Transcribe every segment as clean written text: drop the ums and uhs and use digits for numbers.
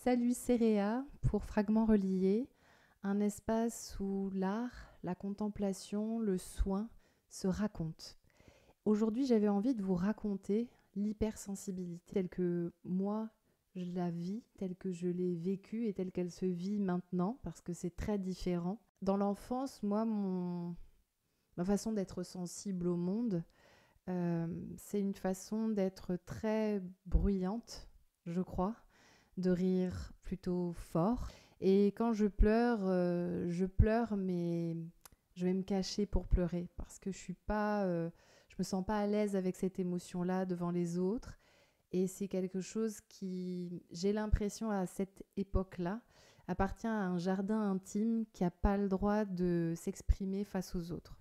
Salut, c'est Réa pour Fragments reliés, un espace où l'art, la contemplation, le soin se racontent. Aujourd'hui, j'avais envie de vous raconter l'hypersensibilité telle que moi je la vis, telle que je l'ai vécue et telle qu'elle se vit maintenant, parce que c'est très différent. Dans l'enfance, ma façon d'être sensible au monde, c'est une façon d'être très bruyante, je crois, de rire plutôt fort. Et quand je pleure, mais je vais me cacher pour pleurer parce que je me sens pas à l'aise avec cette émotion-là devant les autres. Et c'est quelque chose qui, j'ai l'impression à cette époque-là, appartient à un jardin intime qui n'a pas le droit de s'exprimer face aux autres.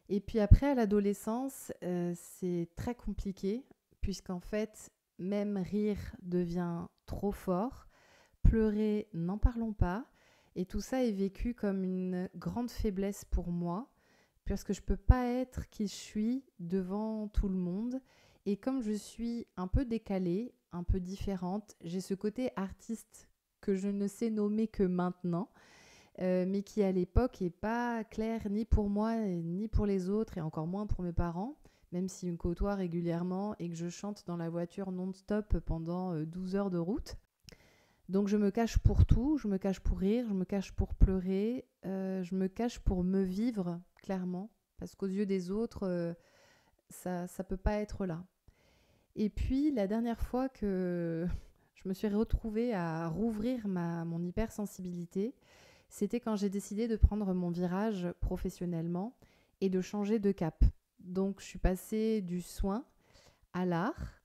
Et puis après, à l'adolescence, c'est très compliqué, puisqu'en fait, même rire devient trop fort. Pleurer, n'en parlons pas. Et tout ça est vécu comme une grande faiblesse pour moi, puisque je ne peux pas être qui je suis devant tout le monde. Et comme je suis un peu décalée, un peu différente, j'ai ce côté artiste que je ne sais nommer que maintenant, mais qui à l'époque n'est pas clair ni pour moi, ni pour les autres, et encore moins pour mes parents, même s'ils me côtoient régulièrement et que je chante dans la voiture non-stop pendant 12 heures de route. Donc je me cache pour tout, je me cache pour rire, je me cache pour pleurer, je me cache pour me vivre, clairement, parce qu'aux yeux des autres, ça ne peut pas être là. Et puis la dernière fois que je me suis retrouvée à rouvrir mon hypersensibilité, c'était quand j'ai décidé de prendre mon virage professionnellement et de changer de cap. Donc je suis passée du soin à l'art,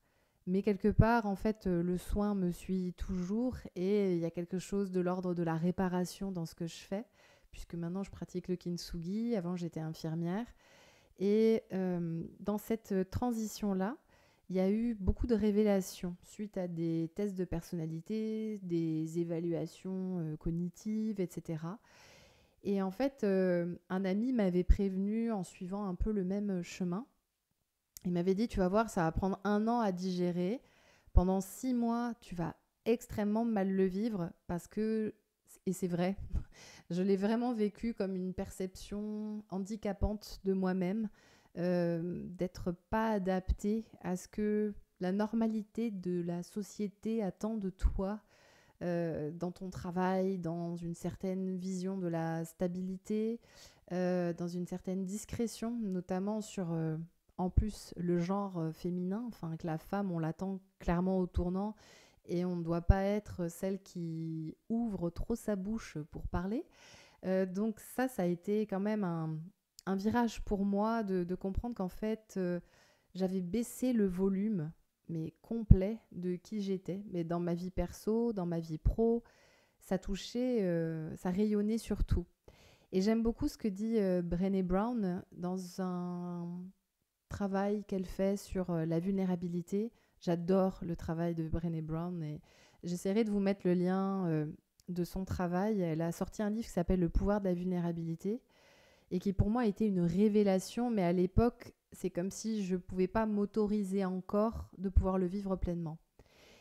mais quelque part, en fait, le soin me suit toujours et il y a quelque chose de l'ordre de la réparation dans ce que je fais, puisque maintenant je pratique le kintsugi, avant j'étais infirmière. Et dans cette transition-là, il y a eu beaucoup de révélations suite à des tests de personnalité, des évaluations cognitives, etc. Et en fait, un ami m'avait prévenu en suivant un peu le même chemin. Il m'avait dit, tu vas voir, ça va prendre 1 an à digérer. Pendant 6 mois, tu vas extrêmement mal le vivre parce que, et c'est vrai, je l'ai vraiment vécu comme une perception handicapante de moi-même, d'être pas adaptée à ce que la normalité de la société attend de toi, dans ton travail, dans une certaine vision de la stabilité, dans une certaine discrétion, notamment sur, en plus, le genre féminin, enfin que la femme, on l'attend clairement au tournant et on ne doit pas être celle qui ouvre trop sa bouche pour parler. Donc ça a été quand même un virage pour moi de comprendre qu'en fait, j'avais baissé le volume, mais complet, de qui j'étais. Mais dans ma vie perso, dans ma vie pro, ça touchait, ça rayonnait sur tout. Et j'aime beaucoup ce que dit Brené Brown dans un travail qu'elle fait sur la vulnérabilité. J'adore le travail de Brené Brown et j'essaierai de vous mettre le lien de son travail. Elle a sorti un livre qui s'appelle Le pouvoir de la vulnérabilité et qui pour moi a été une révélation, mais à l'époque, c'est comme si je ne pouvais pas m'autoriser encore de pouvoir le vivre pleinement.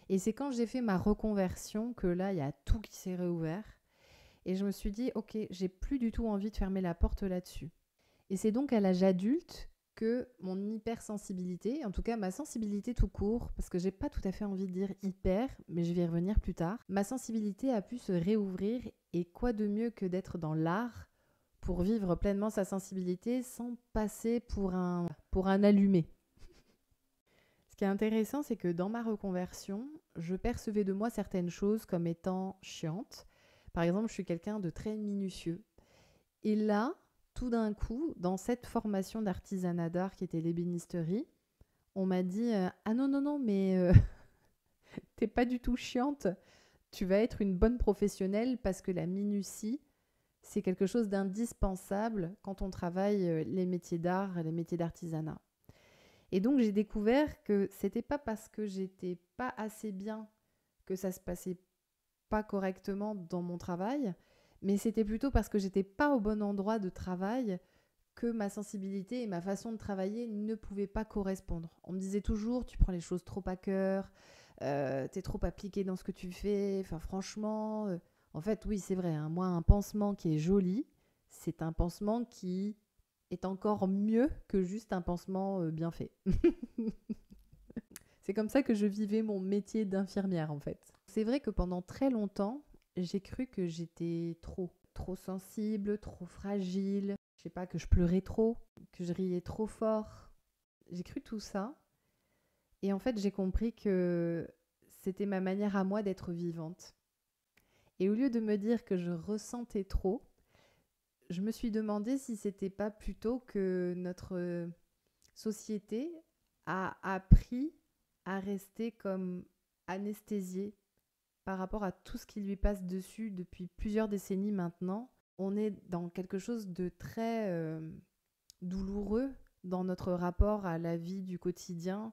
Et c'est quand j'ai fait ma reconversion que là, il y a tout qui s'est réouvert. Et je me suis dit, ok, j'ai plus du tout envie de fermer la porte là-dessus. Et c'est donc à l'âge adulte que mon hypersensibilité, en tout cas ma sensibilité tout court, parce que j'ai pas tout à fait envie de dire hyper, mais je vais y revenir plus tard, ma sensibilité a pu se réouvrir et quoi de mieux que d'être dans l'art pour vivre pleinement sa sensibilité sans passer pour un allumé. Ce qui est intéressant, c'est que dans ma reconversion, je percevais de moi certaines choses comme étant chiantes. Par exemple, je suis quelqu'un de très minutieux. Et là, tout d'un coup, dans cette formation d'artisanat d'art qui était l'ébénisterie, on m'a dit ah non, non, non, mais t'es pas du tout chiante. Tu vas être une bonne professionnelle parce que la minutie, c'est quelque chose d'indispensable quand on travaille les métiers d'art, les métiers d'artisanat. Et donc, j'ai découvert que c'était pas parce que j'étais pas assez bien que ça se passait pas correctement dans mon travail, mais c'était plutôt parce que j'étais pas au bon endroit de travail que ma sensibilité et ma façon de travailler ne pouvaient pas correspondre. On me disait toujours, tu prends les choses trop à cœur, t'es trop appliqué dans ce que tu fais. Enfin, franchement, en fait, oui, c'est vrai, hein. Moi, un pansement qui est joli, c'est un pansement qui est encore mieux que juste un pansement bien fait. C'est comme ça que je vivais mon métier d'infirmière, en fait. C'est vrai que pendant très longtemps, j'ai cru que j'étais trop sensible, trop fragile. Je sais pas, que je pleurais trop, que je riais trop fort. J'ai cru tout ça. Et en fait, j'ai compris que c'était ma manière à moi d'être vivante. Et au lieu de me dire que je ressentais trop, je me suis demandé si c'était pas plutôt que notre société a appris à rester comme anesthésiée par rapport à tout ce qui lui passe dessus depuis plusieurs décennies maintenant. On est dans quelque chose de très douloureux dans notre rapport à la vie du quotidien.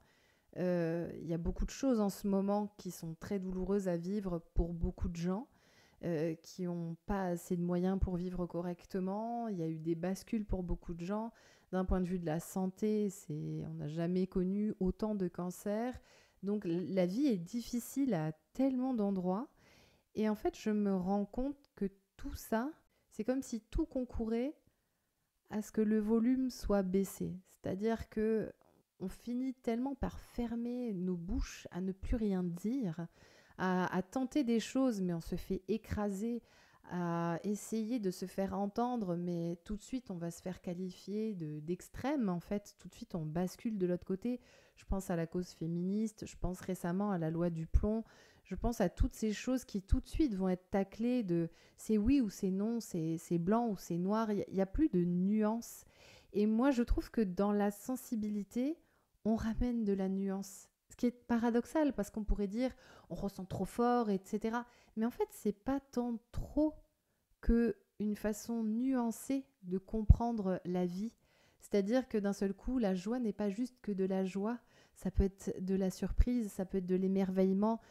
Y a beaucoup de choses en ce moment qui sont très douloureuses à vivre pour beaucoup de gens. Qui n'ont pas assez de moyens pour vivre correctement. Il y a eu des bascules pour beaucoup de gens. D'un point de vue de la santé, on n'a jamais connu autant de cancers. Donc la vie est difficile à tellement d'endroits. Et en fait, je me rends compte que tout ça, c'est comme si tout concourait à ce que le volume soit baissé. C'est-à-dire que on finit tellement par fermer nos bouches, à ne plus rien dire, à tenter des choses, mais on se fait écraser, à essayer de se faire entendre, mais tout de suite on va se faire qualifier d'extrême, en fait. Tout de suite on bascule de l'autre côté. Je pense à la cause féministe, je pense récemment à la loi du plomb, je pense à toutes ces choses qui tout de suite vont être taclées de c'est oui ou c'est non, c'est blanc ou c'est noir. Il n'y a plus de nuances. Et moi je trouve que dans la sensibilité, on ramène de la nuance. Ce qui est paradoxal parce qu'on pourrait dire on ressent trop fort, etc. Mais en fait, c'est pas tant trop que une façon nuancée de comprendre la vie. C'est-à-dire que d'un seul coup, la joie n'est pas juste que de la joie. Ça peut être de la surprise, ça peut être de l'émerveillement.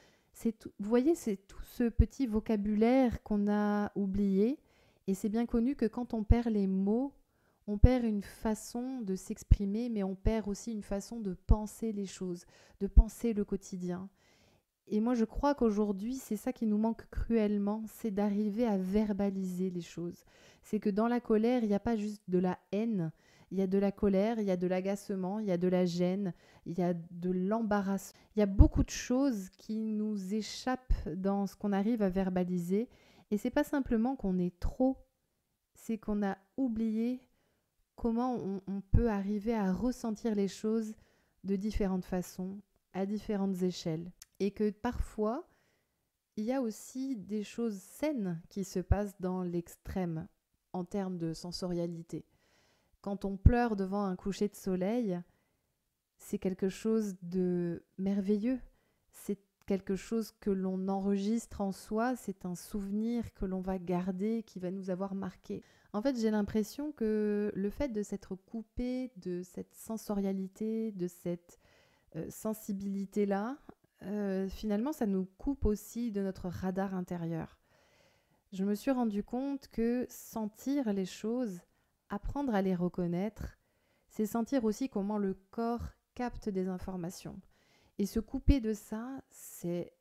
Vous voyez, c'est tout ce petit vocabulaire qu'on a oublié. Et c'est bien connu que quand on perd les mots, on perd une façon de s'exprimer, mais on perd aussi une façon de penser les choses, de penser le quotidien. Et moi, je crois qu'aujourd'hui, c'est ça qui nous manque cruellement, c'est d'arriver à verbaliser les choses. C'est que dans la colère, il n'y a pas juste de la haine, il y a de la colère, il y a de l'agacement, il y a de la gêne, il y a de l'embarras. Il y a beaucoup de choses qui nous échappent dans ce qu'on arrive à verbaliser. Et c'est pas simplement qu'on est trop, c'est qu'on a oublié comment on peut arriver à ressentir les choses de différentes façons, à différentes échelles. Et que parfois, il y a aussi des choses saines qui se passent dans l'extrême en termes de sensorialité. Quand on pleure devant un coucher de soleil, c'est quelque chose de merveilleux. C'est quelque chose que l'on enregistre en soi, c'est un souvenir que l'on va garder, qui va nous avoir marqué. En fait, j'ai l'impression que le fait de s'être coupé de cette sensorialité, de cette sensibilité-là, finalement, ça nous coupe aussi de notre radar intérieur. Je me suis rendu compte que sentir les choses, apprendre à les reconnaître, c'est sentir aussi comment le corps capte des informations. Et se couper de ça, c'est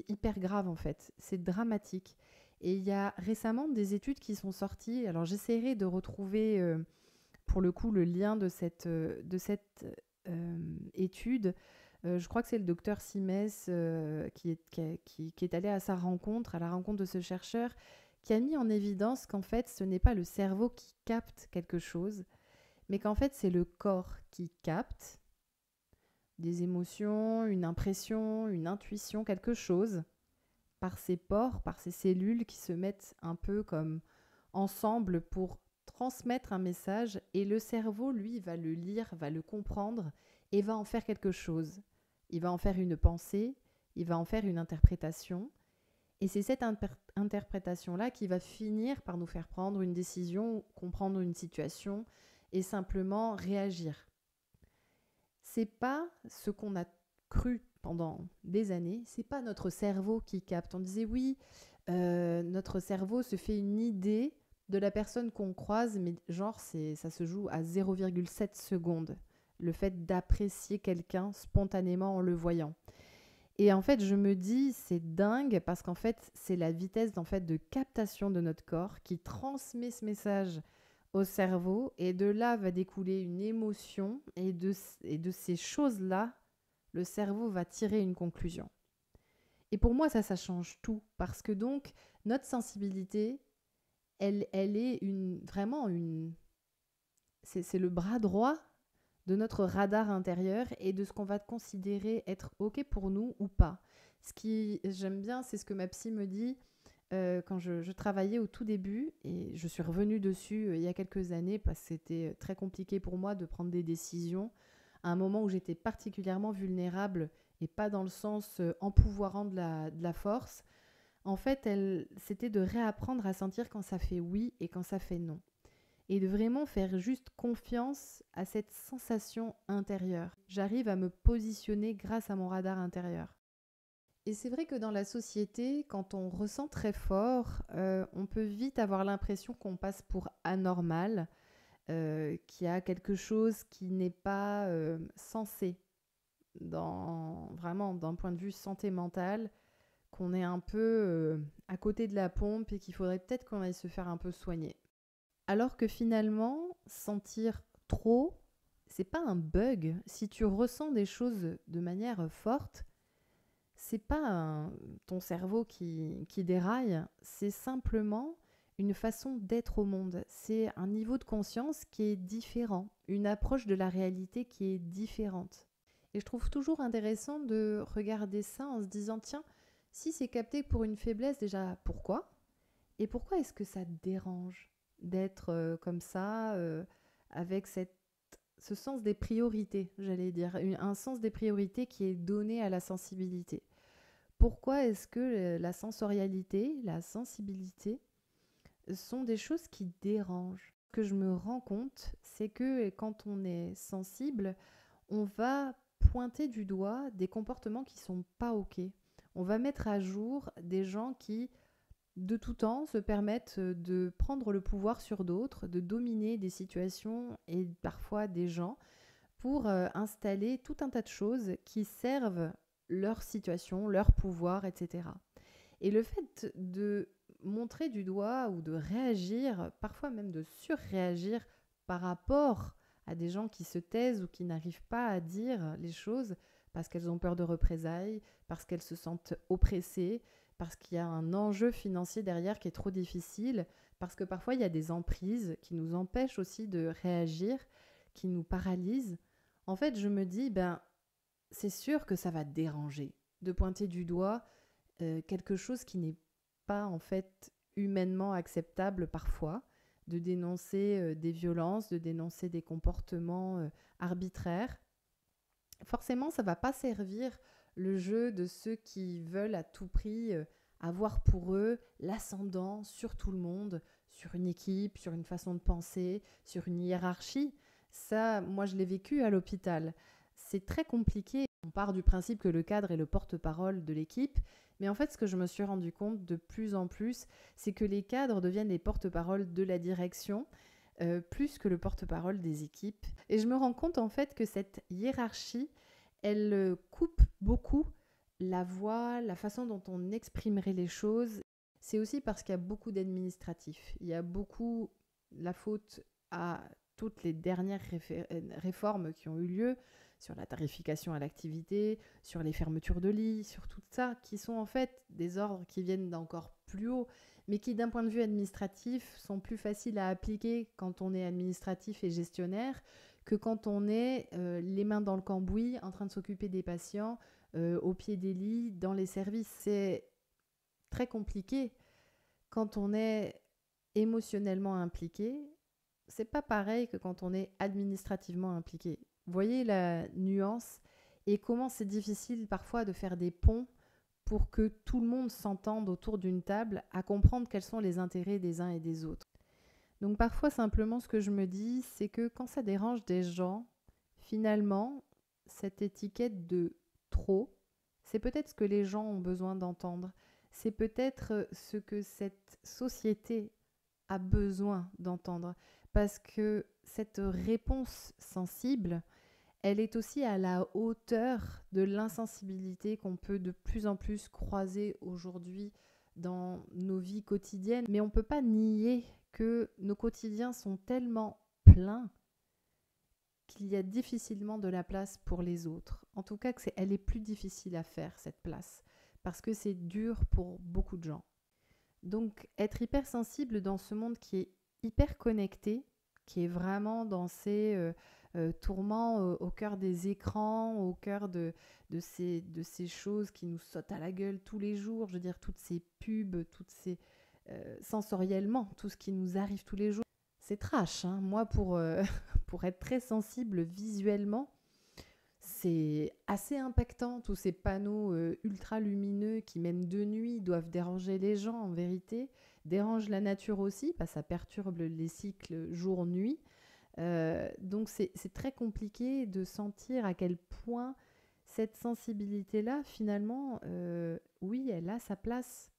hyper grave en fait. C'est dramatique. Et il y a récemment des études qui sont sorties. Alors j'essaierai de retrouver pour le coup le lien de cette étude. Je crois que c'est le docteur Simès qui est allé à sa rencontre, à la rencontre de ce chercheur, qui a mis en évidence qu'en fait ce n'est pas le cerveau qui capte quelque chose, mais qu'en fait c'est le corps qui capte des émotions, une impression, une intuition, quelque chose, par ses pores, par ses cellules qui se mettent un peu comme ensemble pour transmettre un message, et le cerveau, lui, va le lire, va le comprendre et va en faire quelque chose. Il va en faire une pensée, il va en faire une interprétation, et c'est cette interprétation-là qui va finir par nous faire prendre une décision, comprendre une situation et simplement réagir. C'est pas ce qu'on a cru pendant des années, c'est pas notre cerveau qui capte. On disait oui, notre cerveau se fait une idée de la personne qu'on croise, mais genre ça se joue à 0,7 secondes. le fait d'apprécier quelqu'un spontanément en le voyant. Et en fait, je me dis, c'est dingue parce qu'en fait, c'est la vitesse de captation de notre corps qui transmet ce message au cerveau et de là va découler une émotion et de ces choses-là, le cerveau va tirer une conclusion. Et pour moi, ça change tout parce que donc, notre sensibilité, elle est vraiment une... C'est le bras droit de notre radar intérieur et de ce qu'on va considérer être OK pour nous ou pas. Ce qui, j'aime bien, c'est ce que ma psy me dit quand je travaillais au tout début et je suis revenue dessus il y a quelques années parce que c'était très compliqué pour moi de prendre des décisions à un moment où j'étais particulièrement vulnérable et pas dans le sens empouvoirant de la force. En fait, c'était de réapprendre à sentir quand ça fait oui et quand ça fait non et de vraiment faire juste confiance à cette sensation intérieure. J'arrive à me positionner grâce à mon radar intérieur. Et c'est vrai que dans la société, quand on ressent très fort, on peut vite avoir l'impression qu'on passe pour anormal, qu'il y a quelque chose qui n'est pas sensé, vraiment d'un point de vue santé mentale, qu'on est un peu à côté de la pompe et qu'il faudrait peut-être qu'on aille se faire un peu soigner. Alors que finalement, sentir trop, c'est pas un bug. Si tu ressens des choses de manière forte, c'est pas ton cerveau qui déraille, c'est simplement une façon d'être au monde. C'est un niveau de conscience qui est différent, une approche de la réalité qui est différente. Et je trouve toujours intéressant de regarder ça en se disant, tiens, si c'est capté pour une faiblesse, déjà, pourquoi ? Et pourquoi est-ce que ça te dérange d'être comme ça, avec ce sens des priorités, j'allais dire, un sens des priorités qui est donné à la sensibilité. Pourquoi est-ce que la sensorialité, la sensibilité sont des choses qui dérangent ? Ce que je me rends compte, c'est que quand on est sensible, on va pointer du doigt des comportements qui ne sont pas OK. On va mettre à jour des gens qui de tout temps se permettent de prendre le pouvoir sur d'autres, de dominer des situations et parfois des gens pour installer tout un tas de choses qui servent leur situation, leur pouvoir, etc. Et le fait de montrer du doigt ou de réagir, parfois même de surréagir par rapport à des gens qui se taisent ou qui n'arrivent pas à dire les choses parce qu'elles ont peur de représailles, parce qu'elles se sentent oppressées, parce qu'il y a un enjeu financier derrière qui est trop difficile, parce que parfois il y a des emprises qui nous empêchent aussi de réagir, qui nous paralysent. En fait, je me dis, c'est sûr que ça va te déranger de pointer du doigt quelque chose qui n'est pas en fait humainement acceptable parfois, de dénoncer des violences, de dénoncer des comportements arbitraires. Forcément, ça ne va pas servir le jeu de ceux qui veulent à tout prix avoir pour eux l'ascendant sur tout le monde, sur une équipe, sur une façon de penser, sur une hiérarchie. Ça, moi, je l'ai vécu à l'hôpital. C'est très compliqué. On part du principe que le cadre est le porte-parole de l'équipe, mais en fait, ce que je me suis rendu compte de plus en plus, c'est que les cadres deviennent les porte-paroles de la direction, plus que le porte-parole des équipes. Et je me rends compte en fait que cette hiérarchie, elle coupe beaucoup la voix, la façon dont on exprimerait les choses. C'est aussi parce qu'il y a beaucoup d'administratifs. Il y a beaucoup la faute à toutes les dernières réformes qui ont eu lieu sur la tarification à l'activité, sur les fermetures de lits, sur tout ça, qui sont en fait des ordres qui viennent d'encore plus haut, mais qui d'un point de vue administratif sont plus faciles à appliquer quand on est administratif et gestionnaire que quand on est les mains dans le cambouis en train de s'occuper des patients au pied des lits, dans les services. C'est très compliqué. Quand on est émotionnellement impliqué, c'est pas pareil que quand on est administrativement impliqué. Vous voyez la nuance et comment c'est difficile parfois de faire des ponts pour que tout le monde s'entende autour d'une table à comprendre quels sont les intérêts des uns et des autres. Donc parfois simplement ce que je me dis, c'est que quand ça dérange des gens, finalement, cette étiquette de trop, c'est peut-être ce que les gens ont besoin d'entendre. C'est peut-être ce que cette société a besoin d'entendre. Parce que cette réponse sensible, elle est aussi à la hauteur de l'insensibilité qu'on peut de plus en plus croiser aujourd'hui dans nos vies quotidiennes. Mais on ne peut pas nier que nos quotidiens sont tellement pleins qu'il y a difficilement de la place pour les autres. En tout cas, elle est plus difficile à faire, cette place, parce que c'est dur pour beaucoup de gens. Donc, être hypersensible dans ce monde qui est hyper connecté, qui est vraiment dans ces tourments au cœur des écrans, au cœur de ces choses qui nous sautent à la gueule tous les jours, je veux dire, toutes ces pubs, toutes ces sensoriellement, tout ce qui nous arrive tous les jours. C'est trash, hein. Moi, pour être très sensible visuellement, c'est assez impactant, tous ces panneaux ultra lumineux qui, même de nuit, doivent déranger les gens en vérité, dérangent la nature aussi, parce que ça perturbe les cycles jour-nuit. Donc c'est très compliqué de sentir à quel point cette sensibilité-là, finalement, oui, elle a sa place.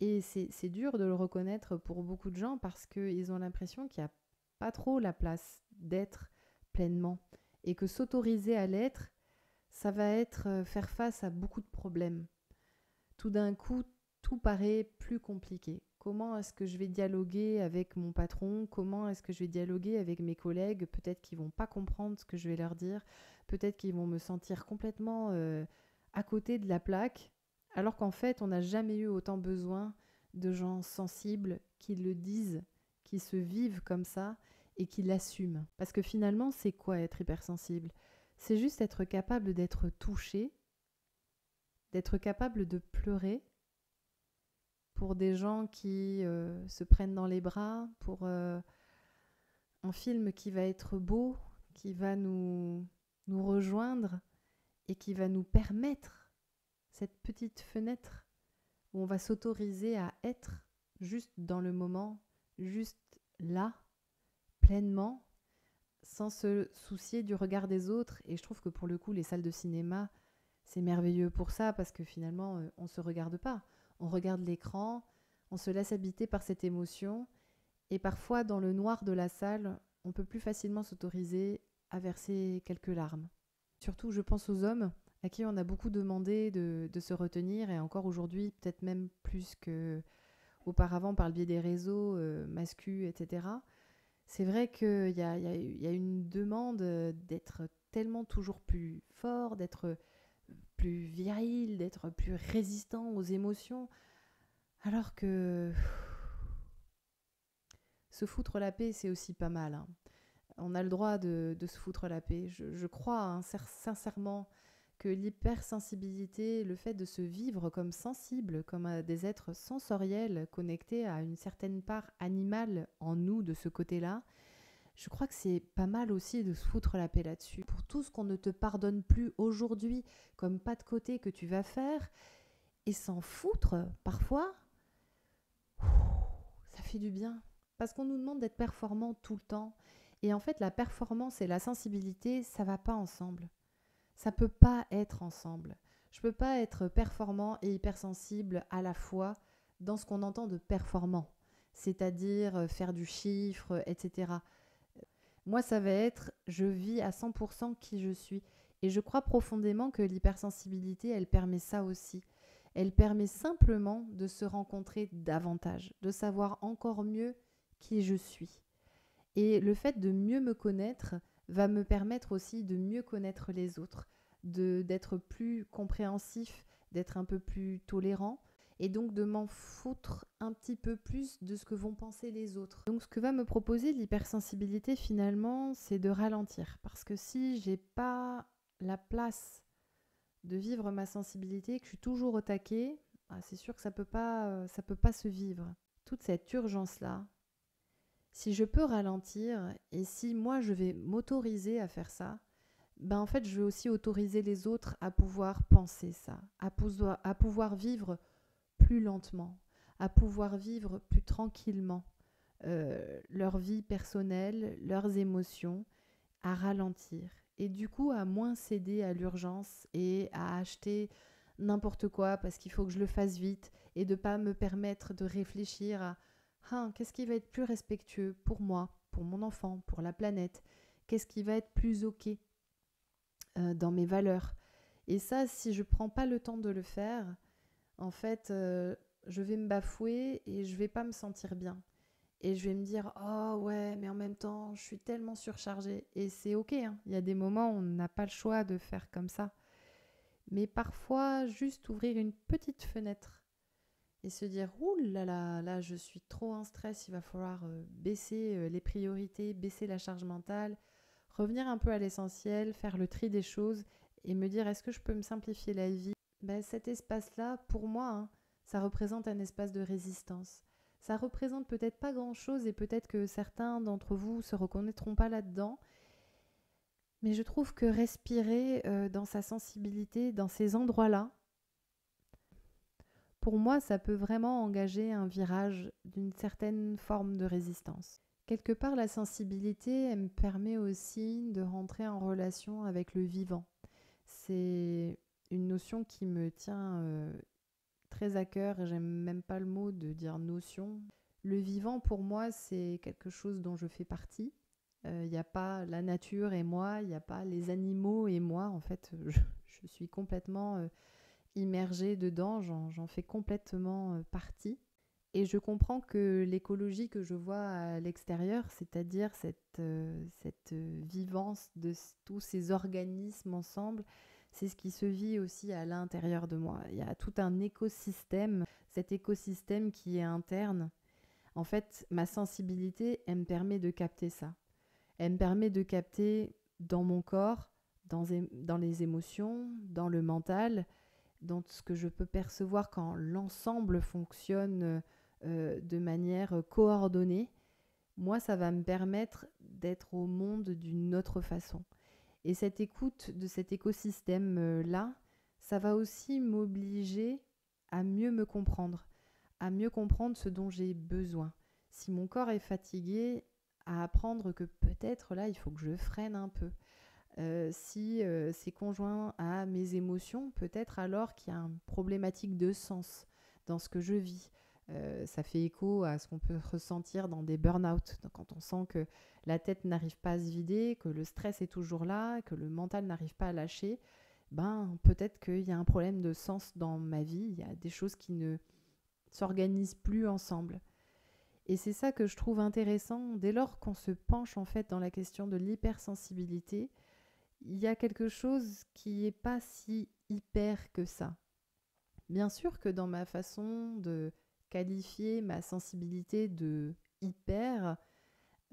Et c'est dur de le reconnaître pour beaucoup de gens parce qu'ils ont l'impression qu'il n'y a pas trop la place d'être pleinement. Et que s'autoriser à l'être, ça va être faire face à beaucoup de problèmes. Tout d'un coup, tout paraît plus compliqué. Comment est-ce que je vais dialoguer avec mon patron? Comment est-ce que je vais dialoguer avec mes collègues? Peut-être qu'ils ne vont pas comprendre ce que je vais leur dire. Peut-être qu'ils vont me sentir complètement à côté de la plaque. Alors qu'en fait, on n'a jamais eu autant besoin de gens sensibles qui le disent, qui se vivent comme ça et qui l'assument. Parce que finalement, c'est quoi être hypersensible? C'est juste être capable d'être touché, d'être capable de pleurer pour des gens qui se prennent dans les bras, pour un film qui va être beau, qui va nous rejoindre et qui va nous permettre cette petite fenêtre où on va s'autoriser à être juste dans le moment, juste là, pleinement, sans se soucier du regard des autres. Et je trouve que pour le coup, les salles de cinéma, c'est merveilleux pour ça, parce que finalement, on ne se regarde pas. On regarde l'écran, on se laisse habiter par cette émotion, et parfois, dans le noir de la salle, on peut plus facilement s'autoriser à verser quelques larmes. Surtout, je pense aux hommes, à qui on a beaucoup demandé de se retenir, et encore aujourd'hui, peut-être même plus qu'auparavant par le biais des réseaux, masculins, etc. C'est vrai qu'il y a une demande d'être tellement toujours plus fort, d'être plus viril, d'être plus résistant aux émotions, alors que se foutre la paix, c'est aussi pas mal, hein. On a le droit de se foutre la paix. Je crois sincèrement que l'hypersensibilité, le fait de se vivre comme sensible, comme des êtres sensoriels connectés à une certaine part animale en nous de ce côté-là, je crois que c'est pas mal aussi de se foutre la paix là-dessus. Pour tout ce qu'on ne te pardonne plus aujourd'hui comme pas de côté que tu vas faire, et s'en foutre, parfois, ça fait du bien. Parce qu'on nous demande d'être performant tout le temps. Et en fait, la performance et la sensibilité, ça va pas ensemble. Ça peut pas être ensemble. Je peux pas être performant et hypersensible à la fois dans ce qu'on entend de performant, c'est-à-dire faire du chiffre, etc. Moi, ça va être, je vis à 100% qui je suis. Et je crois profondément que l'hypersensibilité, elle permet ça aussi. Elle permet simplement de se rencontrer davantage, de savoir encore mieux qui je suis. Et le fait de mieux me connaître va me permettre aussi de mieux connaître les autres, d'être plus compréhensif, d'être un peu plus tolérant, et donc de m'en foutre un petit peu plus de ce que vont penser les autres. Donc ce que va me proposer l'hypersensibilité finalement, c'est de ralentir. Parce que si j'ai pas la place de vivre ma sensibilité, que je suis toujours au taquet, c'est sûr que ça peut pas se vivre. Toute cette urgence-là, si je peux ralentir et si moi je vais m'autoriser à faire ça, ben en fait je vais aussi autoriser les autres à pouvoir penser ça, à pouvoir vivre plus lentement, à pouvoir vivre plus tranquillement leur vie personnelle, leurs émotions, à ralentir. Et du coup, à moins céder à l'urgence et à acheter n'importe quoi parce qu'il faut que je le fasse vite et de ne pas me permettre de réfléchir à qu'est-ce qui va être plus respectueux pour moi, pour mon enfant, pour la planète, qu'est-ce qui va être plus OK. dans mes valeurs. Et ça, si je prends pas le temps de le faire, en fait, je vais me bafouer et je vais pas me sentir bien. Et je vais me dire, oh ouais, mais en même temps, je suis tellement surchargée. Et c'est ok, hein. Il y a des moments où on n'a pas le choix de faire comme ça. Mais parfois, juste ouvrir une petite fenêtre et se dire, ouh là là, là, je suis trop en stress, il va falloir baisser les priorités, baisser la charge mentale, revenir un peu à l'essentiel, faire le tri des choses et me dire, est-ce que je peux me simplifier la vie? Ben, cet espace-là, pour moi, hein, ça représente un espace de résistance. Ça représente peut-être pas grand-chose et peut-être que certains d'entre vous se reconnaîtront pas là-dedans, mais je trouve que respirer dans sa sensibilité, dans ces endroits-là, pour moi, ça peut vraiment engager un virage d'une certaine forme de résistance. Quelque part, la sensibilité, elle me permet aussi de rentrer en relation avec le vivant. C'est une notion qui me tient très à cœur et j'aime même pas le mot de dire notion. Le vivant, pour moi, c'est quelque chose dont je fais partie. Il n'y a pas la nature et moi, il n'y a pas les animaux et moi. En fait, je suis complètement immergée dedans, j'en fais complètement partie. Et je comprends que l'écologie que je vois à l'extérieur, c'est-à-dire cette vivance de tous ces organismes ensemble, c'est ce qui se vit aussi à l'intérieur de moi. Il y a tout un écosystème, cet écosystème qui est interne. En fait, ma sensibilité, elle me permet de capter ça. Elle me permet de capter dans mon corps, dans les émotions, dans le mental, dans ce que je peux percevoir quand l'ensemble fonctionne de manière coordonnée. Moi, ça va me permettre d'être au monde d'une autre façon. Et cette écoute de cet écosystème-là, ça va aussi m'obliger à mieux me comprendre, à mieux comprendre ce dont j'ai besoin. Si mon corps est fatigué, à apprendre que peut-être là, il faut que je freine un peu. Si c'est conjoint à mes émotions, peut-être alors qu'il y a une problématique de sens dans ce que je vis. Ça fait écho à ce qu'on peut ressentir dans des burn-out, quand on sent que la tête n'arrive pas à se vider, que le stress est toujours là, que le mental n'arrive pas à lâcher. Ben, peut-être qu'il y a un problème de sens dans ma vie, il y a des choses qui ne s'organisent plus ensemble. Et c'est ça que je trouve intéressant dès lors qu'on se penche en fait dans la question de l'hypersensibilité. Il y a quelque chose qui n'est pas si hyper que ça. Bien sûr que dans ma façon de qualifier ma sensibilité de hyper,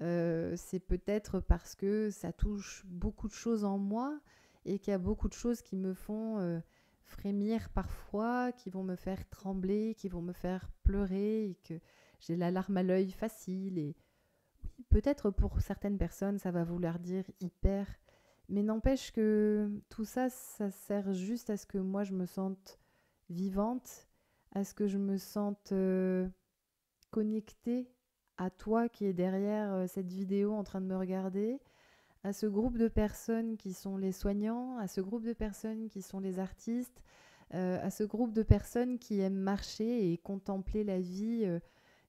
c'est peut-être parce que ça touche beaucoup de choses en moi et qu'il y a beaucoup de choses qui me font frémir parfois, qui vont me faire trembler, qui vont me faire pleurer et que j'ai la larme à l'œil facile. Et peut-être pour certaines personnes, ça va vouloir dire hyper. Mais n'empêche que tout ça, ça sert juste à ce que moi je me sente vivante, à ce que je me sente connectée à toi qui est derrière cette vidéo en train de me regarder, à ce groupe de personnes qui sont les soignants, à ce groupe de personnes qui sont les artistes, à ce groupe de personnes qui aiment marcher et contempler la vie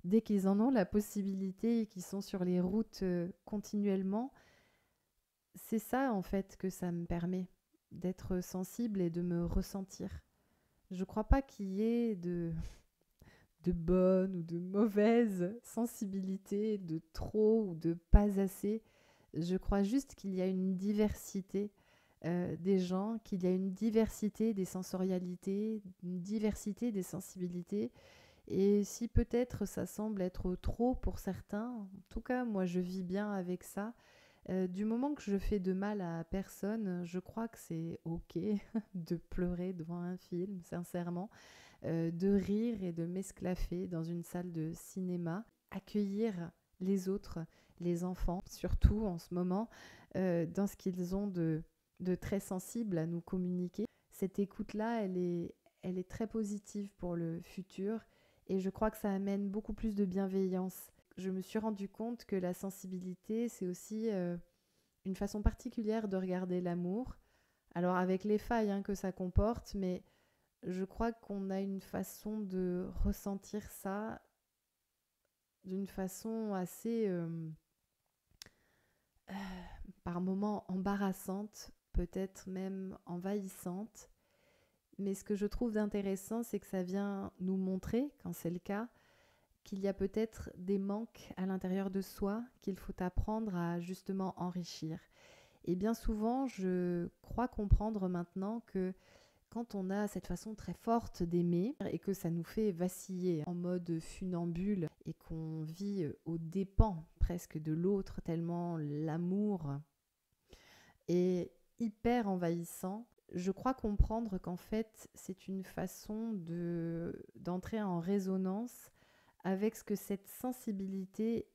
dès qu'ils en ont la possibilité et qui sont sur les routes continuellement. C'est ça en fait que ça me permet d'être sensible et de me ressentir. Je ne crois pas qu'il y ait de bonne ou de mauvaise sensibilité, de trop ou de pas assez. Je crois juste qu'il y a une diversité des gens, qu'il y a une diversité des sensorialités, une diversité des sensibilités. Et si peut-être ça semble être trop pour certains, en tout cas moi je vis bien avec ça. Du moment que je fais de mal à personne, je crois que c'est ok de pleurer devant un film, sincèrement, de rire et de m'esclaffer dans une salle de cinéma, accueillir les autres, les enfants, surtout en ce moment, dans ce qu'ils ont de très sensible à nous communiquer. Cette écoute-là, elle est très positive pour le futur et je crois que ça amène beaucoup plus de bienveillance. Je me suis rendu compte que la sensibilité, c'est aussi une façon particulière de regarder l'amour. Alors avec les failles que ça comporte, mais je crois qu'on a une façon de ressentir ça d'une façon assez, par moments, embarrassante, peut-être même envahissante. Mais ce que je trouve intéressant, c'est que ça vient nous montrer, quand c'est le cas, qu'il y a peut-être des manques à l'intérieur de soi qu'il faut apprendre à justement enrichir. Et bien souvent, je crois comprendre maintenant que quand on a cette façon très forte d'aimer et que ça nous fait vaciller en mode funambule et qu'on vit aux dépens presque de l'autre, tellement l'amour est hyper envahissant, je crois comprendre qu'en fait, c'est une façon d'entrer en résonance avec ce que cette sensibilité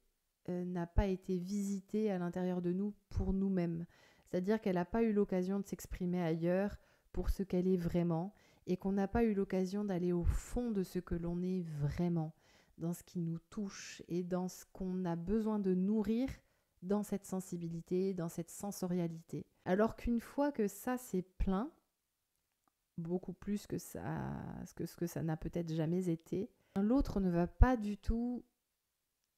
n'a pas été visitée à l'intérieur de nous pour nous-mêmes. C'est-à-dire qu'elle n'a pas eu l'occasion de s'exprimer ailleurs pour ce qu'elle est vraiment et qu'on n'a pas eu l'occasion d'aller au fond de ce que l'on est vraiment, dans ce qui nous touche et dans ce qu'on a besoin de nourrir dans cette sensibilité, dans cette sensorialité. Alors qu'une fois que ça c'est plein, beaucoup plus que ce que ça n'a peut-être jamais été, l'autre ne va pas du tout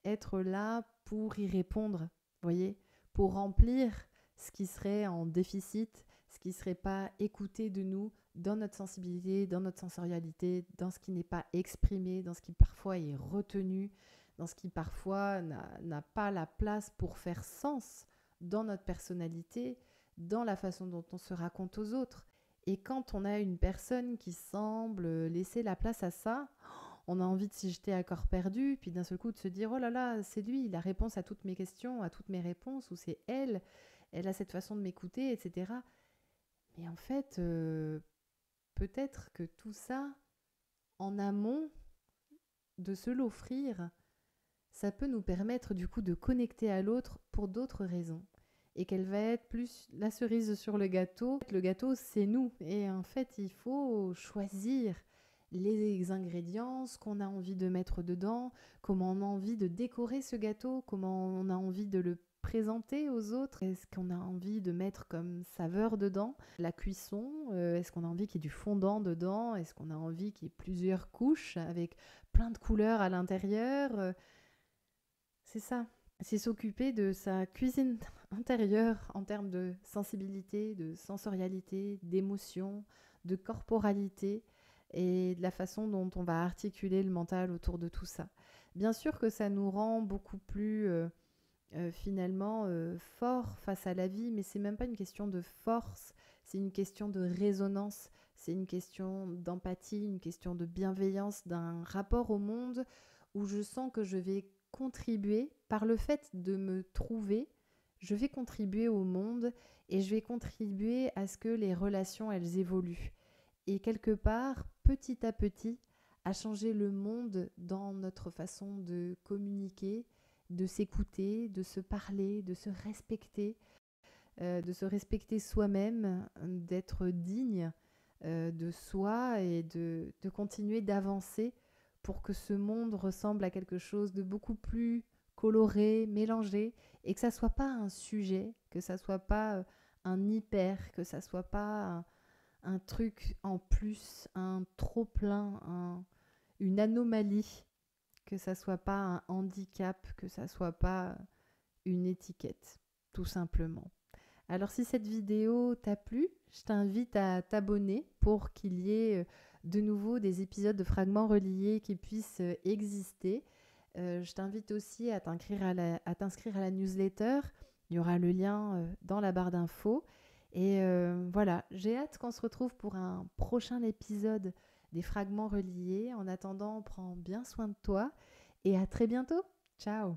être là pour y répondre, voyez, pour remplir ce qui serait en déficit, ce qui ne serait pas écouté de nous dans notre sensibilité, dans notre sensorialité, dans ce qui n'est pas exprimé, dans ce qui parfois est retenu, dans ce qui parfois n'a pas la place pour faire sens dans notre personnalité, dans la façon dont on se raconte aux autres. Et quand on a une personne qui semble laisser la place à ça, on a envie de s'y jeter à corps perdu, puis d'un seul coup de se dire « Oh là là, c'est lui, la réponse à toutes mes questions, à toutes mes réponses, ou c'est elle, elle a cette façon de m'écouter, etc. » Mais en fait, peut-être que tout ça, en amont de se l'offrir, ça peut nous permettre du coup de connecter à l'autre pour d'autres raisons. Et qu'elle va être plus la cerise sur le gâteau. Le gâteau, c'est nous. Et en fait, il faut choisir les ingrédients, ce qu'on a envie de mettre dedans, comment on a envie de décorer ce gâteau, comment on a envie de le présenter aux autres, est-ce qu'on a envie de mettre comme saveur dedans, la cuisson, est-ce qu'on a envie qu'il y ait du fondant dedans, est-ce qu'on a envie qu'il y ait plusieurs couches avec plein de couleurs à l'intérieur, c'est ça. C'est s'occuper de sa cuisine intérieure en termes de sensibilité, de sensorialité, d'émotion, de corporalité et de la façon dont on va articuler le mental autour de tout ça. Bien sûr que ça nous rend beaucoup plus finalement forts face à la vie, mais c'est même pas une question de force, c'est une question de résonance, c'est une question d'empathie, une question de bienveillance, d'un rapport au monde où je sens que je vais contribuer, par le fait de me trouver, je vais contribuer au monde et je vais contribuer à ce que les relations, elles évoluent. Et quelque part, petit à petit, à changer le monde dans notre façon de communiquer, de s'écouter, de se parler, de se respecter soi-même, d'être digne de soi et de continuer d'avancer pour que ce monde ressemble à quelque chose de beaucoup plus coloré, mélangé, et que ça soit pas un sujet, que ça soit pas un hyper, que ça soit pas un truc en plus, un trop plein, une anomalie, que ça soit pas un handicap, que ça soit pas une étiquette, tout simplement. Alors si cette vidéo t'a plu, je t'invite à t'abonner pour qu'il y ait de nouveau des épisodes de fragments reliés qui puissent exister. Je t'invite aussi à t'inscrire à la newsletter. Il y aura le lien dans la barre d'infos. Et voilà, j'ai hâte qu'on se retrouve pour un prochain épisode des fragments reliés. En attendant, prends bien soin de toi et à très bientôt. Ciao!